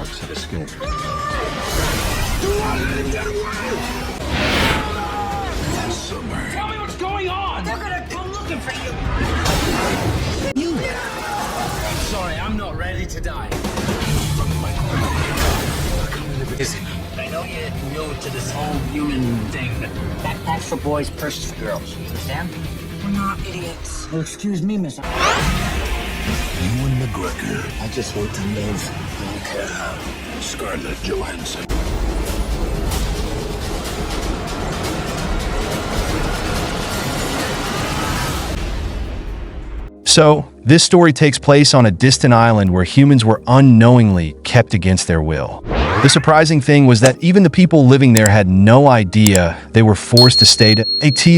dogs had escaped. Summer. Tell me what's going on! They're gonna come looking for you. You! I'm sorry, I'm not ready to die. I know you're new to this whole human thing, but that's for boys, purses for girls. Understand? We're not idiots. Oh, excuse me, miss. Ewan McGregor. I just want to live. I don't care how. Scarlett Johansson. So, this story takes place on a distant island where humans were unknowingly kept against their will. The surprising thing was that even the people living there had no idea they were forced to stay to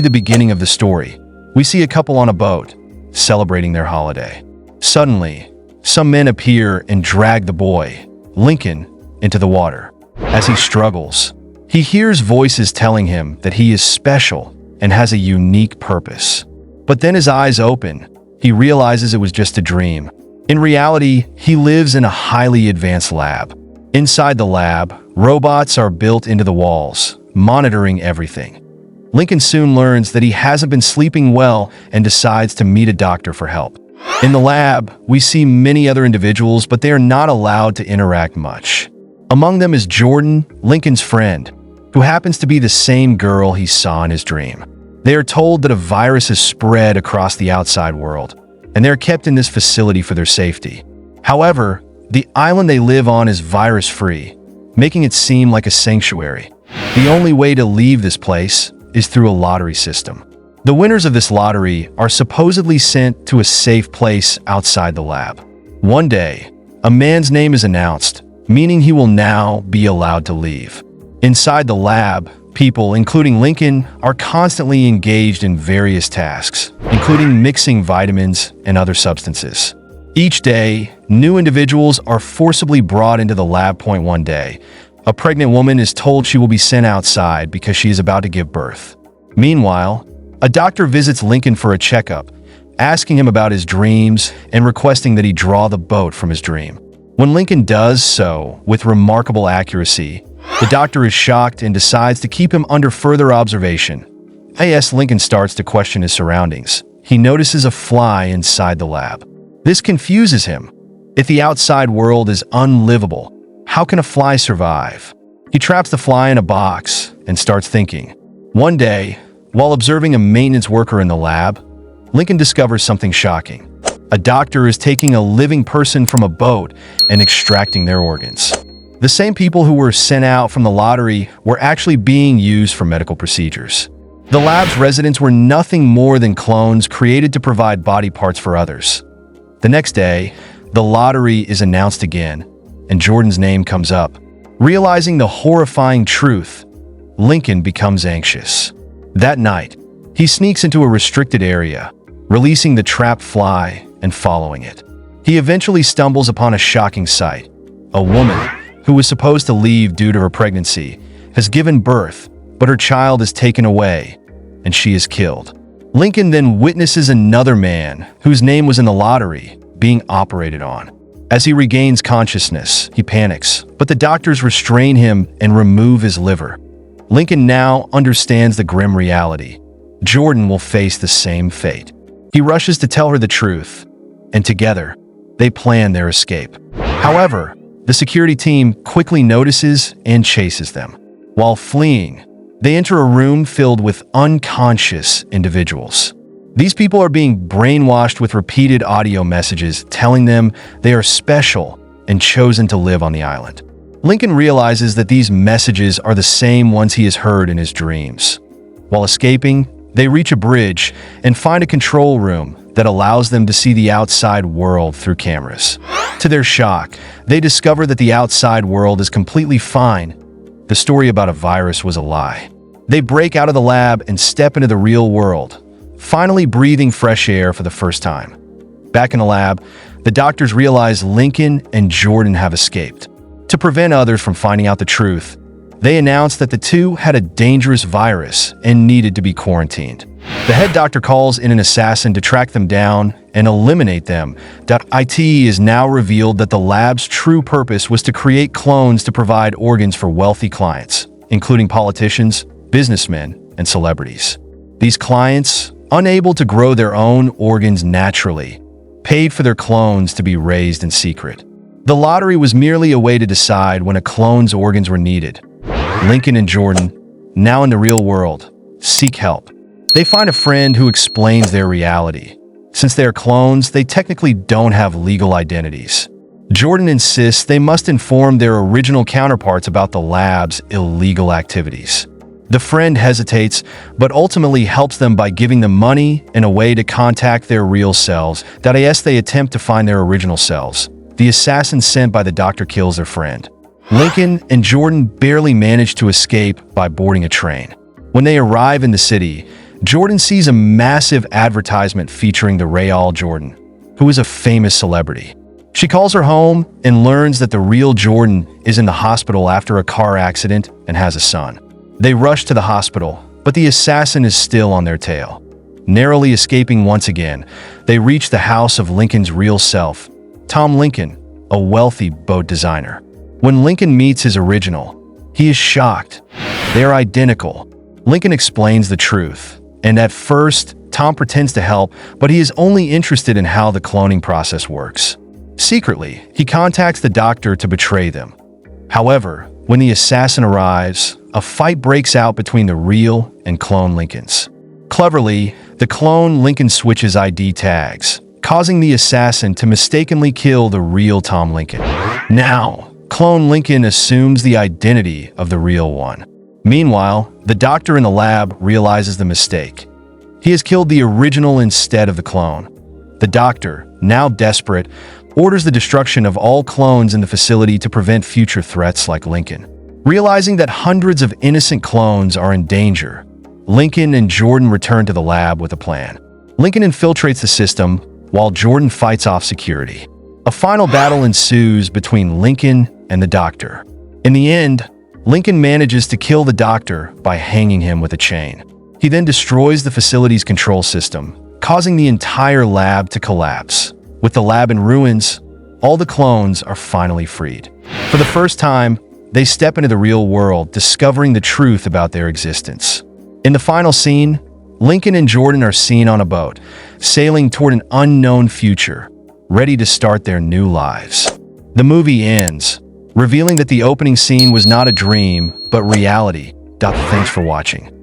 the beginning of the story. We see a couple on a boat, celebrating their holiday. Suddenly, some men appear and drag the boy, Lincoln, into the water. As he struggles, he hears voices telling him that he is special and has a unique purpose. But then his eyes open. He realizes it was just a dream. In reality, he lives in a highly advanced lab. Inside the lab, robots are built into the walls, monitoring everything. Lincoln soon learns that he hasn't been sleeping well and decides to meet a doctor for help. In the lab, we see many other individuals, but they are not allowed to interact much. Among them is Jordan, Lincoln's friend, who happens to be the same girl he saw in his dream. They are told that a virus has spread across the outside world, and they are kept in this facility for their safety. However, the island they live on is virus-free, making it seem like a sanctuary. The only way to leave this place is through a lottery system. The winners of this lottery are supposedly sent to a safe place outside the lab. One day, a man's name is announced, meaning he will now be allowed to leave. Inside the lab, people, including Lincoln, are constantly engaged in various tasks, including mixing vitamins and other substances. Each day, new individuals are forcibly brought into the lab. One day, a pregnant woman is told she will be sent outside because she is about to give birth. Meanwhile, a doctor visits Lincoln for a checkup, asking him about his dreams and requesting that he draw the boat from his dream. When Lincoln does so with remarkable accuracy, the doctor is shocked and decides to keep him under further observation. As Lincoln starts to question his surroundings, he notices a fly inside the lab. This confuses him. If the outside world is unlivable, how can a fly survive? He traps the fly in a box and starts thinking. One day, while observing a maintenance worker in the lab, Lincoln discovers something shocking. A doctor is taking a living person from a boat and extracting their organs. The same people who were sent out from the lottery were actually being used for medical procedures. The lab's residents were nothing more than clones created to provide body parts for others. The next day, the lottery is announced again, and Jordan's name comes up. Realizing the horrifying truth, Lincoln becomes anxious. That night, he sneaks into a restricted area, releasing the trapped fly and following it. He eventually stumbles upon a shocking sight. A woman, who was supposed to leave due to her pregnancy, has given birth, but her child is taken away, and she is killed. Lincoln then witnesses another man, whose name was in the lottery, being operated on. As he regains consciousness, he panics, but the doctors restrain him and remove his liver. Lincoln now understands the grim reality. Jordan will face the same fate. He rushes to tell her the truth, and together, they plan their escape. However, the security team quickly notices and chases them. While fleeing, they enter a room filled with unconscious individuals. These people are being brainwashed with repeated audio messages telling them they are special and chosen to live on the island. Lincoln realizes that these messages are the same ones he has heard in his dreams. While escaping, they reach a bridge and find a control room that allows them to see the outside world through cameras. To their shock, they discover that the outside world is completely fine. The story about a virus was a lie. They break out of the lab and step into the real world, finally breathing fresh air for the first time. Back in the lab, the doctors realize Lincoln and Jordan have escaped. To prevent others from finding out the truth, They announced that the two had a dangerous virus and needed to be quarantined. The head doctor calls in an assassin to track them down and eliminate them. IT is now revealed that the lab's true purpose was to create clones to provide organs for wealthy clients, including politicians, businessmen, and celebrities. These clients, unable to grow their own organs naturally, paid for their clones to be raised in secret. The lottery was merely a way to decide when a clone's organs were needed. Lincoln and Jordan, now in the real world, seek help. They find a friend who explains their reality. Since they are clones, they technically don't have legal identities. Jordan insists they must inform their original counterparts about the lab's illegal activities. The friend hesitates, but ultimately helps them by giving them money and a way to contact their real selves. As they attempt to find their original selves, the assassin sent by the doctor kills their friend. Lincoln and Jordan barely manage to escape by boarding a train. When they arrive in the city, Jordan sees a massive advertisement featuring the Real Jordan, who is a famous celebrity. She calls her home and learns that the real Jordan is in the hospital after a car accident and has a son. They rush to the hospital, but the assassin is still on their tail. Narrowly escaping once again, they reach the house of Lincoln's real self, Tom Lincoln, a wealthy boat designer. When Lincoln meets his original, he is shocked. They are identical. Lincoln explains the truth, and at first, Tom pretends to help, but he is only interested in how the cloning process works. Secretly, he contacts the doctor to betray them. However, when the assassin arrives, a fight breaks out between the real and clone Lincolns. Cleverly, the clone Lincoln switches ID tags, causing the assassin to mistakenly kill the real Tom Lincoln. Now, clone Lincoln assumes the identity of the real one. Meanwhile, the doctor in the lab realizes the mistake. He has killed the original instead of the clone. The doctor, now desperate, orders the destruction of all clones in the facility to prevent future threats like Lincoln. Realizing that hundreds of innocent clones are in danger, Lincoln and Jordan return to the lab with a plan. Lincoln infiltrates the system while Jordan fights off security. A final battle ensues between Lincoln and the doctor. In the end, Lincoln manages to kill the doctor by hanging him with a chain. He then destroys the facility's control system, causing the entire lab to collapse. With the lab in ruins, all the clones are finally freed. For the first time, they step into the real world, discovering the truth about their existence. In the final scene, Lincoln and Jordan are seen on a boat, sailing toward an unknown future, ready to start their new lives. The movie ends, revealing that the opening scene was not a dream, but reality. Thanks for watching.